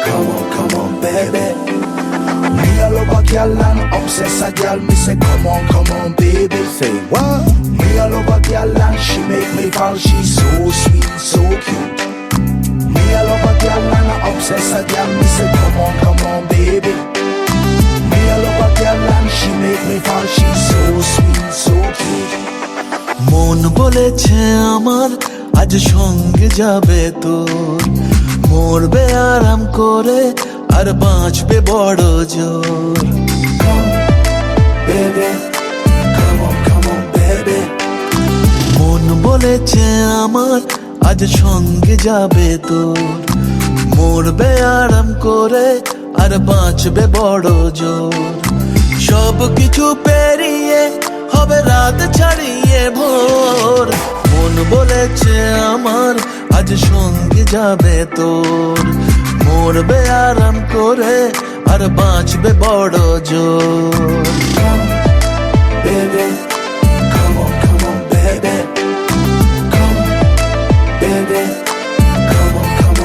come on, baby. Me a love a girl and obsess a girl. Me say, come on, baby. Say what? Me a love a girl and she make me fall. She's so sweet, so cute. Me a love a girl and I obsess a girl. Me say, come on, baby. Me a love a girl and she make me fall. She's so sweet, so cute. মন বলেছে আমার আজ সঙ্গে যাবে তোর, মরবে আরাম করে আর বাঁচবে বড় জোর। Baby, come on, baby. মন বলেছে আমার আজ সঙ্গে যাবে তোর, মরবে আরাম করে আর বাঁচবে বড় জোর। সব কিছু পেরিয়ে হবে রাত ছাড়িয়ে ভোর। মন বলেছে আমার আজ সঙ্গে যাবে তোর, মরবে আরাম করে আর বাঁচবে বড় জোর। Baby, come on, baby. Come, baby, come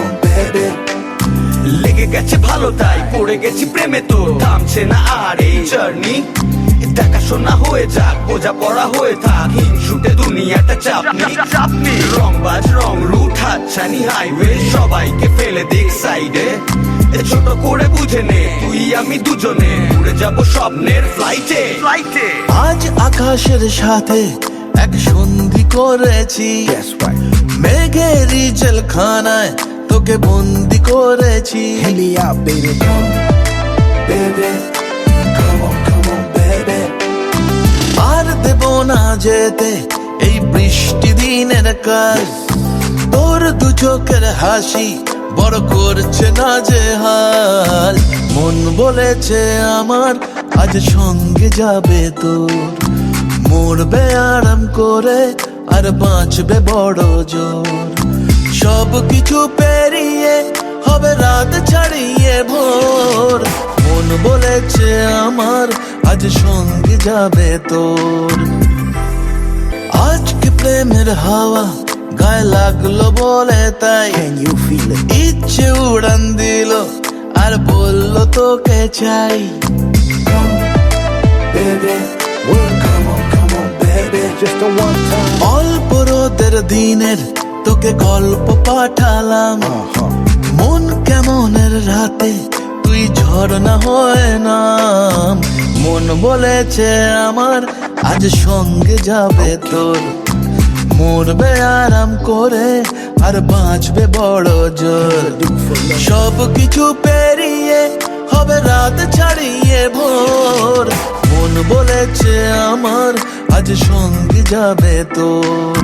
on, baby. লেগে গেছে ভালো তাই পড়ে গেছি প্রেমে, তো থামছে না আর এই জার্নি। দেখাশোনা হয়ে যাক, বোঝা পড়া হয়ে থাক, হিংসুটে দুনিয়াটা চাপনি। রংবাজ রং রুট হাতছানি হাইওয়ে, সবাইকে ফেলে দিক সাইডে। ছোট করে বুঝে নে তুই আমি দুজনে উড়ে যাব স্বপ্নের ফ্লাইটে। আজ আকাশের সাথে এক সন্ধি করেছি, মেঘেরই জেলখানায় তোকে বন্দি করেছি। Hit me up, baby, come, baby. Come on, baby. আর দেব না যেতে এই বৃষ্টি দিনের কাজ, তোর দু চোখের হাসি বড় করছে না যে হাল। মন বলেছে আমার আজ সঙ্গে যাবে তোর, মরবে আরাম করে আর বাঁচবে বড় জোর। সব কিছু পেরিয়ে হবে রাত ছাড়িয়ে ভোর। মন বলেছে আমার আজ সঙ্গে যাবে তোর। আজকে প্রেমের হাওয়া গায়ে লাগলো বলে তাই, Can you feel it? ইচ্ছে উড়ান দিল আর বললো তোকে চাই। Come, baby. Well, come on, baby. Just a one time. অল্প রোদের দিনের তোকে গল্প পাঠালাম, মন কেমনের রাতে তুই ঝর্ণা হয়ে নাম। মন বলেছে আমার আজ সঙ্গে যাবে তোর, মরবে আরাম করে আর বাঁচবে বড় জোর। সব কিছু পেরিয়ে হবে রাত ছাড়িয়ে ভোর। মন বলেছে আমার আজ সঙ্গে যাবে তোর,